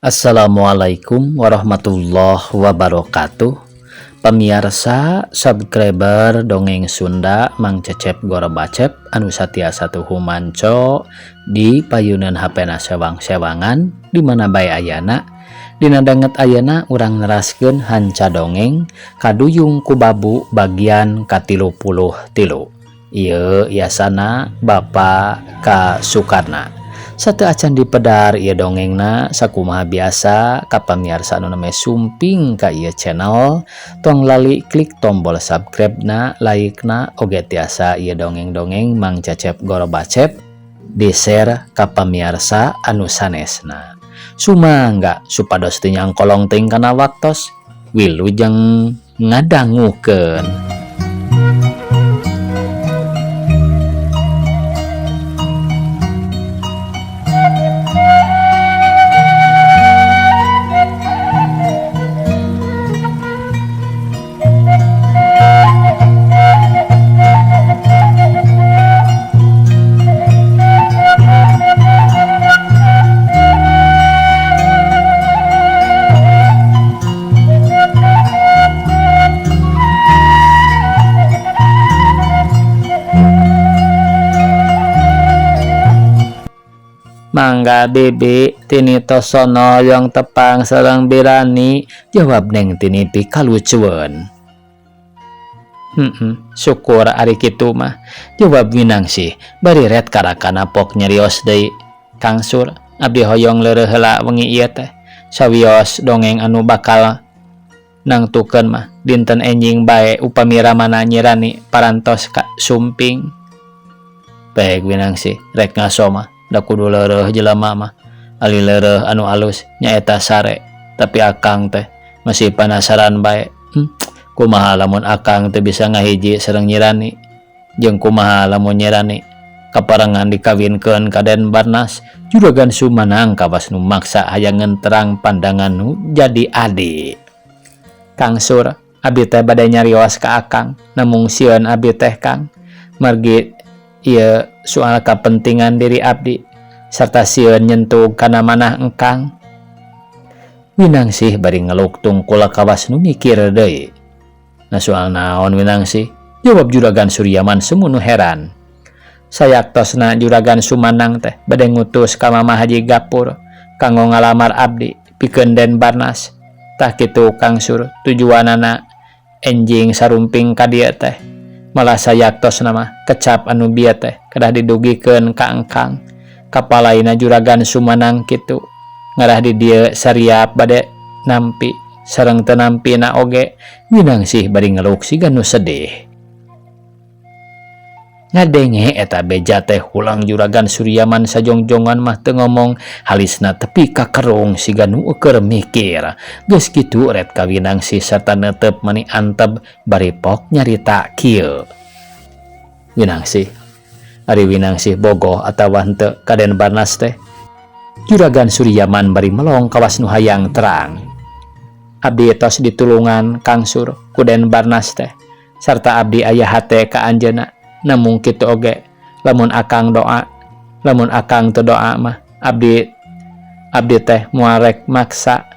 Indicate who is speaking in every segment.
Speaker 1: Assalamualaikum warahmatullahi wabarakatuh. Pemirsa, subscriber Dongeng Sunda Mang Cecep Gorobacep anu satiasa tuhu manco di payunan HP sewang-sewangan di mana bae ayana. Dina danget ayana urang neraskeun hanca dongeng kaduyung ku babu bagian ka-33. Ieu yasana Bapak Ka Sukarna. Satu acan di pedar ieu dongengna sakumaha biasa ka pamirsa anu name sumping ka ieu channel tong lali klik tombol subscribe na, like na, oge tiasa ieu dongeng-dongeng Mang Cecep Gorobacep di share ka pamirsa anu sanesna. Sumangga supados teu nyangkolong teuing kana waktos wilujeng ngadangukeun. Mangga bebe tini tosono yang tepang sareng birani jawab neng tini pi kalucuan. Syukur ari kitu mah jawab Winang sih bari red karakana pok nyarios deui Kang Sur abdi hoyong leureuh heula wengi ieu teh sawios dongeng anu bakal nangtukeun mah dinten enjing bae upami ramana nyirani parantos ka sumping. Baik Winang sih rek ngaso mah da kudu leureuh jelema mah ali leureuh anu alus nyaeta sare tapi akang teh masih penasaran bae kumaha lamun akang teh bisa ngahiji sareng nyirani jeung kumaha lamun nyirani kaparengan dikawinkeun ka Den Barnas juragan Sumanang kawas nu maksa hayangeun terang pandangan nu jadi adi. Kang Sur abdi teh bade nyarios ka akang namung sieun abdi teh Kang margi ieu soal kepentingan diri abdi serta sieun nyentuh kana manah engkang. Winang sih bari ngeluk tungkul kawas nu mikir deui. Na soal naon Winang sih? Jawab juragan Suryaman semu nu heran. Sayaktosna juragan Sumanang teh bade ngutus ka Mama Haji Gapur kanggo ngalamar abdi pikeun Den Barnas. Tah kitu Kang Sur tujuanana enjing sarumping ka dieu teh. Malah sayaktosna mah kecap anu bieu teh kedah didugikeun ka engkang kapalaina juragan Sumanang kitu ngarah di dieu sariap bade nampi sareng teu nampina oge. Winang sih bari ngeluk siga nu sedih. Ngadenge eta beja teh hulang juragan Suryaman sajongjongan mah teu ngomong halisna tepi ka kerung siga nu keur mikir. Geus kitu ret ka Winang sih sarta neuteup mani anteb bari pok nyarita kieu. Winang sih ari Winang sih bogoh atawa henteu ka Den Barnas teh juragan Suryaman bari melong kawas nu hayang terang. Abdi tos ditulungan Kang Sur ku Den Barnas teh sarta abdi aya hate ka anjeunna. Namung kitu oge lamun akang teu doa mah abdi teh moal rek maksa.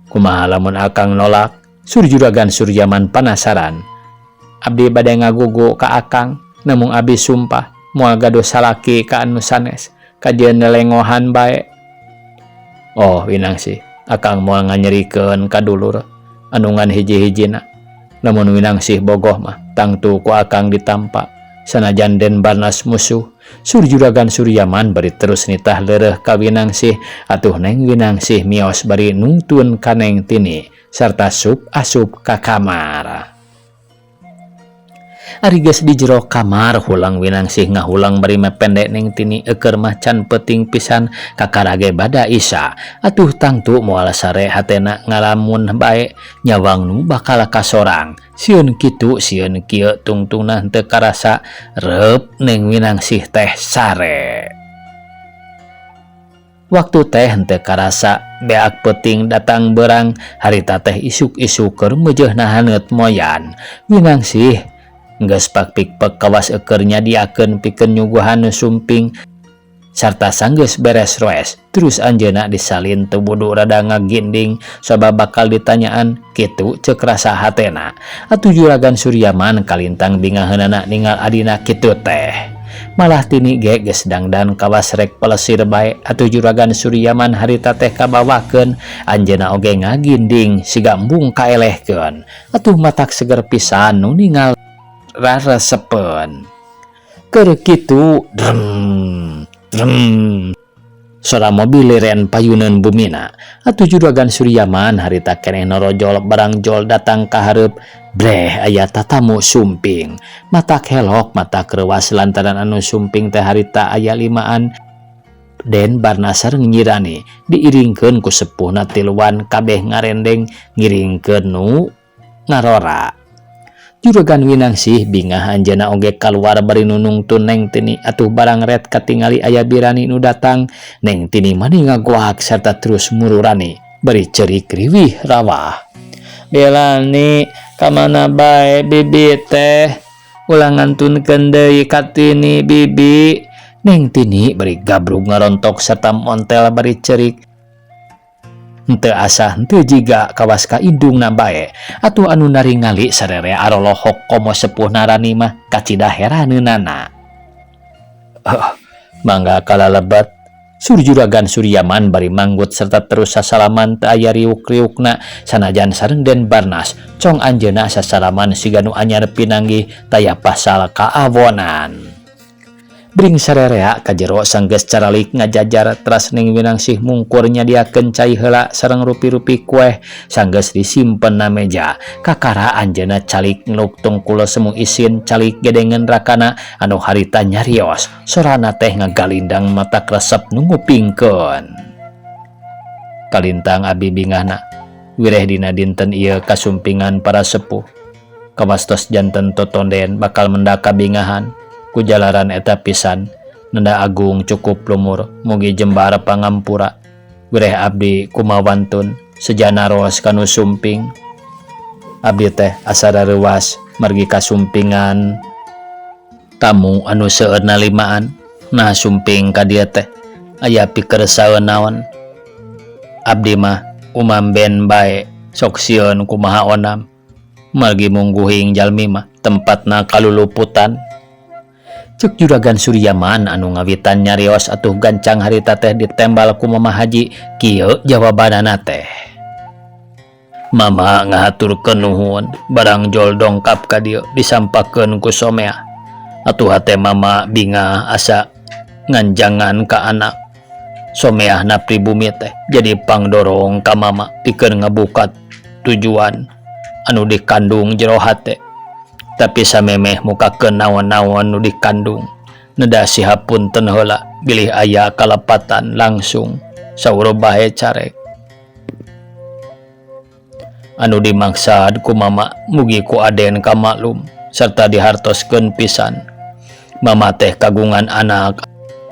Speaker 1: Kumaha lamun akang nolak? Sur juragan Suryaman penasaran. Abdi bade ngagugu ka akang namung abdi sumpah moal gaduh salaki ka anu sanes kajieun lelengohan bae. Oh Winang sih akang moal nganyerikeun ka dulur anu ngan hiji-hijina. Namun Winang sih bogoh mah tangtu ku akang ditampa sanajan Den Barnas musuh. Sur juragan Suryaman bari terus nitah leureuh ka Winang sih atuh neng Winang sih mios bari nungtun ka neng tini sarta asup ka kamar. Ari geus di jero kamar hulang Winang sih ngahulang bari mependek neng tini eukeur mah can peuting pisan kakarage bada Isya. Atuh tangtu moal sare hatena ngalamun bae nyawang nu bakal kasorang. Sieun kitu sieun kieu tungtungna henteu karasa reup neng Winang sih teh sare. Waktu teh henteu karasa beak peuting datang berang harita teh isuk-isuk keur meujeuhna haneut moyan. Winang sih geus pakpik kawas eukeur nyadiakeun pikeun nyuguhan nu sumping sarta sanggeus beres roes terus anjeunna disalin teu budu rada ngaginding sabab bakal ditanyaan kitu ceuk rasa hatena. Atuh Juragan Suryaman kalintang bingaheunana ningal adina kitu teh. Malah tini ge geus dangdan kawas rek pelesir bae. Atuh Juragan Suryaman harita teh kabawakeun anjeunna oge ngaginding siga embung kaelehkeun. Atuh matak seger pisan nu ningal raresepeun. Keur kitu sora mobil liren payuneun bumina. Atuh Juragan Suryaman harita keneh norojol barang jol datang ka hareup. Bleh aya tatamu sumping. Matak helok matak reuas lantaran anu sumping teh harita aya limaan. Den barna sareng nyirani diiringkeun ku sepuhna tiluan kabeh ngarendeng ngiringkeun nu ngarora. Juragan Winangsih bingah anjeunna oge kaluar bari nunungtun Neng Tini. Atuh barang ret katingali aya birani nu datang. Neng Tini mani ngagoak sarta terus mururani bari ceurik riwih rawah. Belani kamana bae bibi teh, ulah ngantunkeun deui ka Tini bibi. Neng Tini bari gabrug ngarontok sarta montel bari ceurik. Henteu asah henteu jiga kawas ka indungna bae. Atuh anu naringali sarere arolohok komo sepuhna Rani mah kacida heraneunana. Mangga kalalebat Sur Juragan Suryaman bari manggut serta terus sasalaman teu aya riuk-riukna sanajan sareng Den Barnas cong anjeunna sasalaman siga nu anyar pinanggih taya pasal kaawonan. Bring sarerea ka jero sanggeus caralik ngajajar teras Neng Winangsih mungkur nyadiakeun cai heula sareng rupi-rupi kueh sanggeus disimpen na meja. Kakara anjeunna calik ngeluk tungkul semu isin calik gedengeun rakana anu harita nyarios sorana teh ngagalindang mata kresep nu ngupingkeun. Kalintang abi bingahna wireh dina dinten ieu kasumpingan para sepuh kamastos janten totonden bakal mendaka bingahan. Ku jalaran eta pisan nenda agung cukup lumur mugi jembar pangampura wireh abdi kumawantun sejana ros kanu sumping. Abdi teh asa reuas margi kasumpingan tamu anu seueurna limaan. Nah sumping ka dieu teh aya pikeun saeunaon. Abdi mah umamben bae sok sieun kumaha onam margi mungguhing jalmi mah tempatna kaluluputan. Cek Juragan Suryaman anu ngawitan nyarios atuh gancang harita teh ditembal ku Mama Haji. Kieu jawabanana teh. Mama ngahaturkeun nuhun barang jol dongkap ka dieu disampakeun ku Somea. Atuh hate Mama bingah asa nganjangan ka anak. Someahna pribumi teh jadi pangdorong ka Mama pikeun ngabuka tujuan anu dikandung jero hate. Tapi samemeh mukakeun naon-naon nu dikandung neda sihapunten heula bilih aya kalepatan langsung saur bae carek. Anu dimaksad ku Mama mugi ku aden kamaklum serta dihartoskeun pisan. Mama teh kagungan anak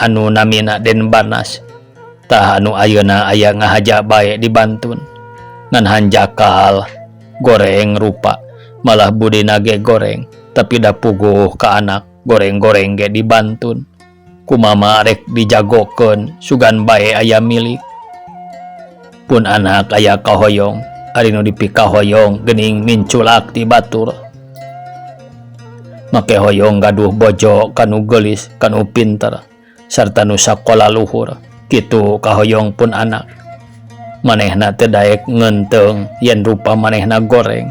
Speaker 1: anu namina Den Barnas. Tah anu ayeuna aya ngahaja bae di Bantun ngan hanjakal goreng rupa malah budina ge goreng tapi da puguh ka anak goreng-goreng ge di Bantun. Ku Mama rek dijagokeun sugan bae aya milik. Pun anak aya kahoyong ari nu dipikahoyong geuning minculak ti batur. Make hoyong gaduh bojo kanu geulis kanu pinter sarta nu sakola luhur. Kitu kahoyong pun anak. Manehna teu daek ngeunteung yen rupa manehna goreng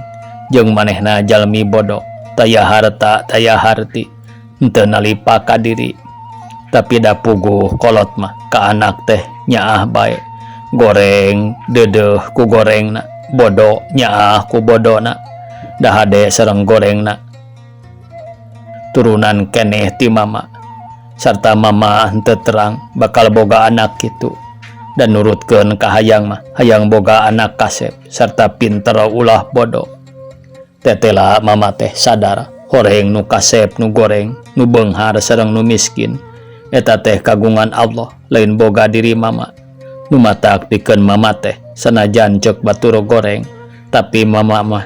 Speaker 1: jeung manehna jalmi bodoh taya harta taya harti henteu nalipa ka diri. Tapi da puguh kolot mah ka anak teh nyaah bae goreng deudeuh ku gorengna bodoh nyaah ku bodona da hade sareng gorengna turunan keneh ti Mama sarta Mama henteu terang bakal boga anak kitu dan nurutkeun ka hayang mah hayang boga anak kasep sarta pinter ulah bodoh. Tetela Mama teh sadar horeng nu kasep nu goreng nu beunghar sareng nu miskin eta teh kagungan Allah lain boga diri Mama. Nu matak pikeun Mama teh sanajan ceuk batur goreng tapi Mama mah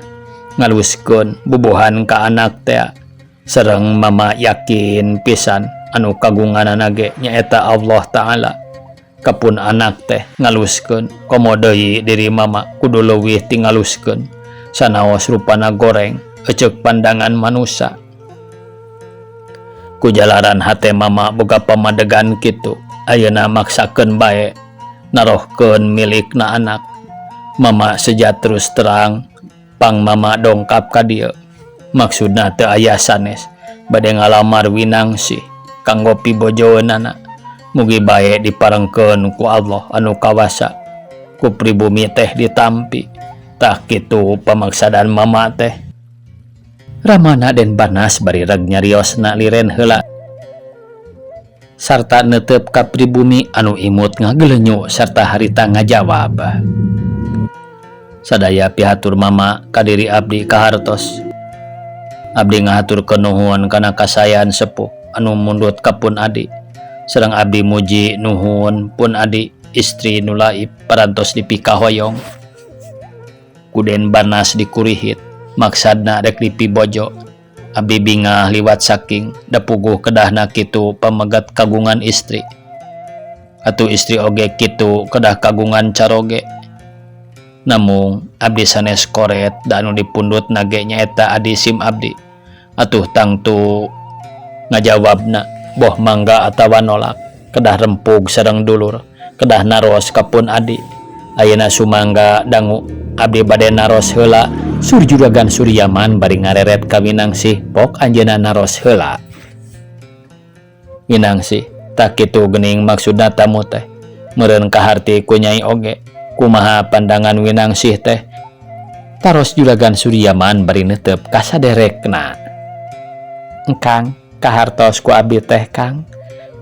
Speaker 1: ngaluskeun bubuhan ka anak teh sareng Mama yakin pisan anu kagunganana ge nyaeta Allah Ta'ala. Kapun anak teh ngaluskeun komo deui diri mama kudu leuwih ti ngaluskeun sanaos rupana goreng eceuk pandangan manusia. Ku jalaran hate mama boga pamadegan kitu, ayeuna maksakeun bae narohkeun milikna anak. Mama sejat terus terang pang mama dongkap ka dieu. Maksudna teu aya sanes bade ngalamar Winangsi kanggo pibojoeunana. Mugi bae diparengkeun ku Allah anu kawasa. Ku pribumi teh ditampi. Tah kitu pamaksadaan mama teh. Ramana Den Barnas bari reg nyariosna liren heula. Sarta neuteup ka pribumi anu imut ngagelenyu sarta harita ngajawab. Sadaya pihatur mama ka diri abdi kahartos. Abdi ngahaturkeun nuhun kana kasayan sepuh anu mundut kapun adi. Sareng abdi muji nuhun pun adi istri nu laib parantos dipikahoyong. Ku Den Barnas dikurihit maksadna rek dipibojo. Abdi bingah liwat saking da puguh kedahna kitu pamegat kagungan istri. Atuh istri oge kitu kedah kagungan caroge. Namung abdi sanes koret da anu dipundut nage nyaeta adi sim abdi. Atuh tangtu ngajawabna boh mangga atawa nolak, kedah rempug sareng dulur, kedah naros kapun adi. Ayeuna sumangga dangu abdi bade naros heula sur juragan Suryaman bari ngareret ka Winangsi pok anjeunna naros heula. Winangsi tak kitu geuning maksudna tamu teh meureun kaharti ku Nyai oge. Kumaha pandangan Winangsi teh? Taros juragan Suryaman bari neuteup ka saderekna. Engkang kahartos ku abdi teh Kang,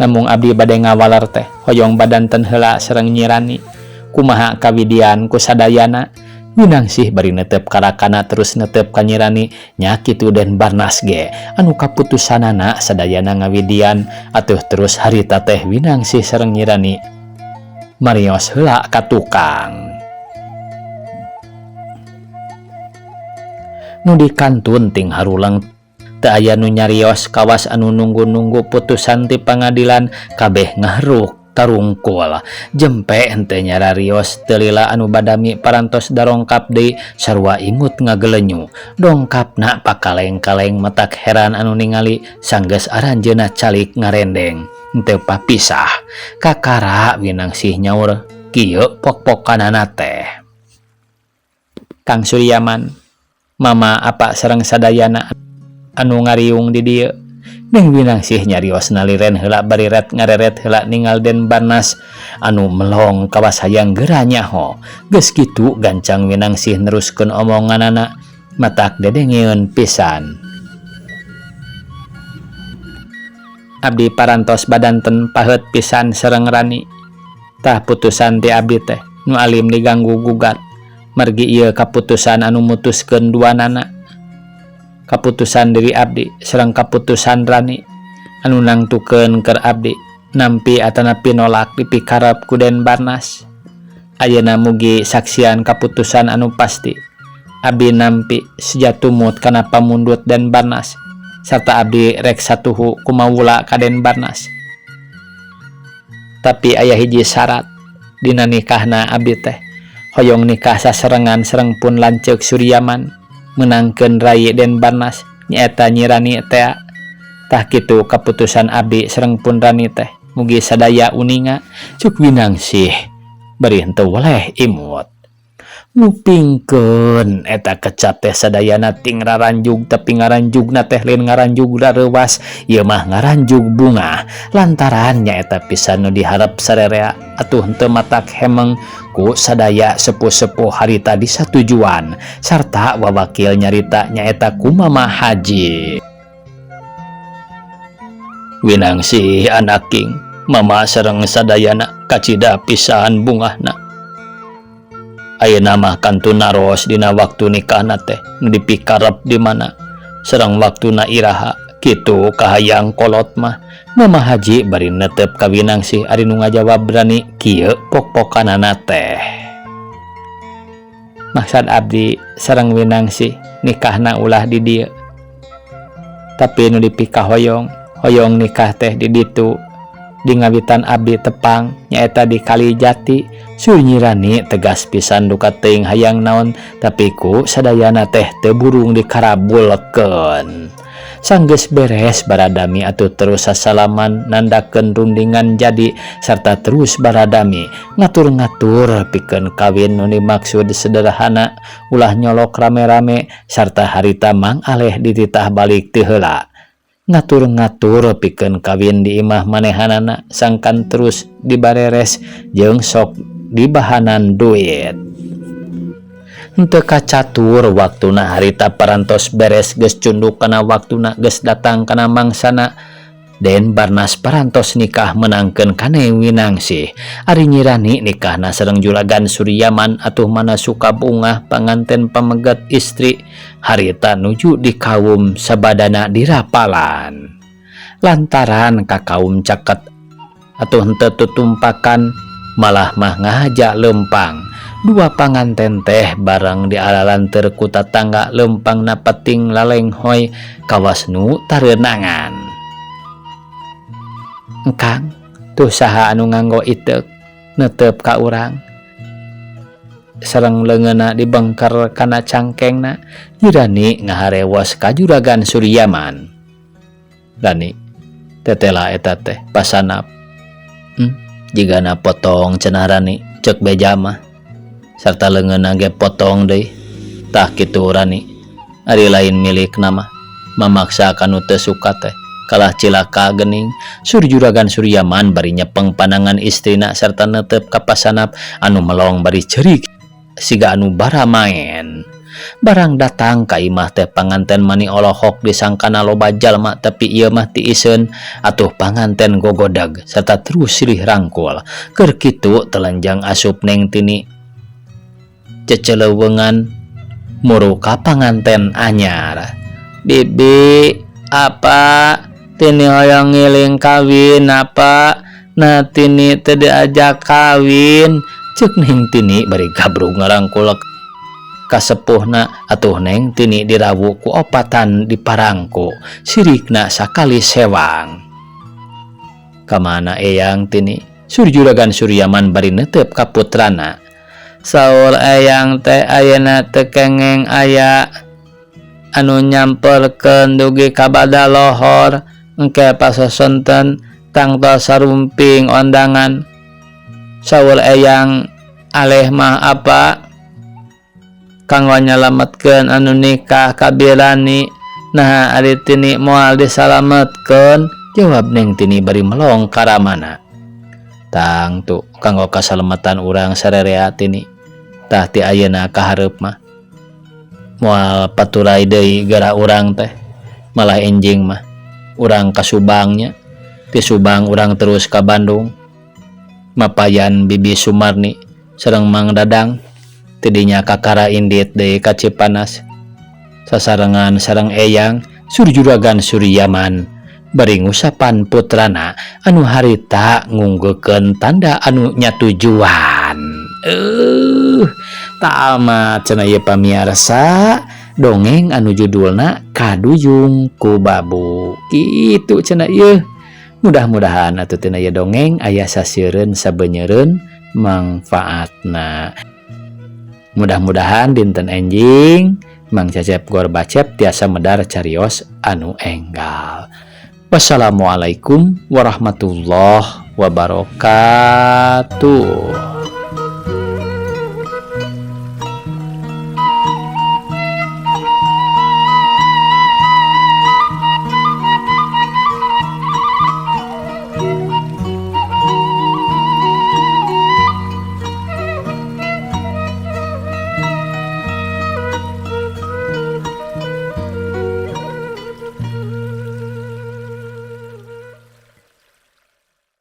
Speaker 1: namung abdi bade ngawaler teh hoyong badanten heula sareng nyirani kumaha kawidian ku sadayana. Winangsi bari neuteup karakana terus neuteup ka nyirani nya kitu Den Barnas ge anu kaputusanana sadayana ngawidian. Atuh terus harita teh Winangsi sareng nyirani marios heula ka tukang. Nu dikantun ting harulang teu aya nu nyarios kawas anu nunggu-nunggu putusan ti pangadilan kabeh ngahruk tarungkul jempe henteu nyararios teu lila anu badami parantos darongkap deui sarua imut ngagelenyu. Dongkapna pakaleng-kaleng matak heran anu ningali sanggeus aranjeunna calik ngarendeng henteu papisah. Kakara Winangsi nyaur kieu pok-pokanana teh. Kang Suryaman, mama apa sareng sadayana anu ngariung di dieu. Neng Winangsi nyariosna liren heula bari ngareret heula ningal Den Barnas anu melong kawas hayang geura nyaho. Geus kitu gancang Winangsi neruskeun omonganana matak dedengeun pisan. Abdi parantos badanten paheut pisan sareng Rani. Tah putusan ti abdi teh nu alim diganggu gugat. Margi ieu kaputusan anu mutuskeun duanana. Kaputusan diri abdi sareng kaputusan Rani anu nangtukeun keur abdi nampi atanapi nolak dipikarep ku Den Barnas. Ayeuna mugi saksian kaputusan anu pasti. Abdi nampi sejatumut kana pamundut Den Barnas sarta abdi rek satuhu kumaula ka Den Barnas. Tapi aya hiji syarat dina nikahna abdi teh hoyong nikah saserengan sareng pun lanceuk Suryaman menangkeun rai Den Barnas nyaeta Nyirani teh. Tah kitu kaputusan abdi sareng pun Rani teh mugi sadaya uninga cuk Winangsi bari henteu weleh imut. Ngupingkeun eta kecap teh sadayana ting raranjug tapi ngaranjugna teh lain ngaranjug reuwas ieu mah ngaranjug bunga lantaran nyaeta pisan nu diharap sarerea. Atuh henteu matak hemeng ku sadaya sepuh-sepuh harita disatujuan sarta wawakil nyarita nyaeta ku Mama Haji. Winangsi anak king mama sareng sadayana kacida pisahan bungahna. Ayeuna mah kantun naros dina waktu nikahna teh nu dipikarep di mana sareng waktuna iraha kitu kahayang kolot mah Mama Haji bari neuteup ka Winangsi ari nu ngajawab Rani kieu pok-pokanana teh. Maksad abdi sareng Winangsi nikahna ulah di dieu. Tapi nu dipikahoyong hoyong nikah teh di ditu di ngawitan abdi tepang nyaeta di Kalijati. Sunyi Rani tegas pisan duka teuing hayang naon, tapi ku sadayana teh teu burung dikarabulkeun. Sanggeus beres baradami atuh terus sasalaman nandakeun rundingan jadi sarta terus baradami ngatur-ngatur pikeun kawin nu dimaksud sederhana ulah nyolok rame-rame sarta harita mangaleh dititah balik teu heula. Ngatur-ngatur pikeun kawin di imah manehanana sangkan terus dibareres jeung sok dibahanan duit. Henteu kacatur waktuna harita parantos beres geus cunduk kana waktuna geus datang kana mangsana. Den barnas parantos nikah menangkeun kane Winangsi. Ari Nyi Rani nikahna sareng Juragan Suryaman atuh mana suka bungah panganten pamegat istri. Harita nuju di kaum sabadana dirapalan. Lantaran ka kaum caket atuh henteu tutumpakan malah mah ngahajak lempang. Dua panganten teh bareng dialalanteur ku tatangga lempangna peting lalenghoy kawas nu tareunangan. Engkang, tuh saha anu nganggo iteuk neuteup ka urang. Sareng leungeunna dibengker kana cangkengna, Nyi Rani ngaharewos ka Juragan Suryaman. Rani, tetela eta teh pasanap. Jigana potong cenah Rani, ceuk beja mah. Sarta leungeunna ge potong deui. Tah kitu Rani. Ari lain milik nama mamaksa kanu teu suka teh kalah cilaka geuning. Juragan Suryaman bari nyepeng panangan istrina sarta neuteup ka pasanap anu melong bari ceurik siga anu bara maen. Barang datang ka imah teh panganten mani olohok disangkana loba jalma tapi ieu mah ti iseun atuh panganten gogodag sarta terus silih rangkul. Keur kitu telanjang asup Neng Tini ceceleuweungan muru ka panganten anyar. Bibi, apa Tini hoyong ngiling kawin apa? Nah Tini teu diajak kawin. Ceuk Neng Tini bari gabrug ngarangkul ka sepuhna atuh Neng Tini dirawu ku opatan di parangku sirikna sakali sewang. Kamana eyang Tini? Juragan Suryaman bari neuteup ka putrana. Saur eyang teh ayeuna teu kengeng aya anu nyamperkeun dugi ka bada lohor engke pasosonten tangtol sarumping ondangan. Saur eyang aleh mah apa kanggo nyalametkeun anu nikah ka Birani. Nah ari Tini moal disalametkeun, jawab Neng Tini bari melong ka ramana. Tang tu kanggo kasalamatan urang sarerea Tini. Tah ti ayeuna kahareup mah moal paturai deui gara urang teh malah enjing mah urang ka Subangnya, ti Subang urang terus ka Bandung mapayan Bibi Sumarni sareng Mang Dadang, tidinya kakara indit deui ka Cipanas sasarengan sareng eyang Juragan Suryaman bari ngusapan putrana anu harita ngunggeukeun tanda anu nya tujuan. Tamat cenah ieu pamiarsa dongeng anu judulna Kaduyung ku Babu. Kitu cenah ieu. Mudah-mudahan atuh tina ieu dongeng aya sasieun sabenyeureun mangfaatna. Mudah-mudahan dinten enjing Mang Cecep Gorbacep tiasa medar carios anu enggal. Wassalamualaikum warahmatullahi wabarakatuh.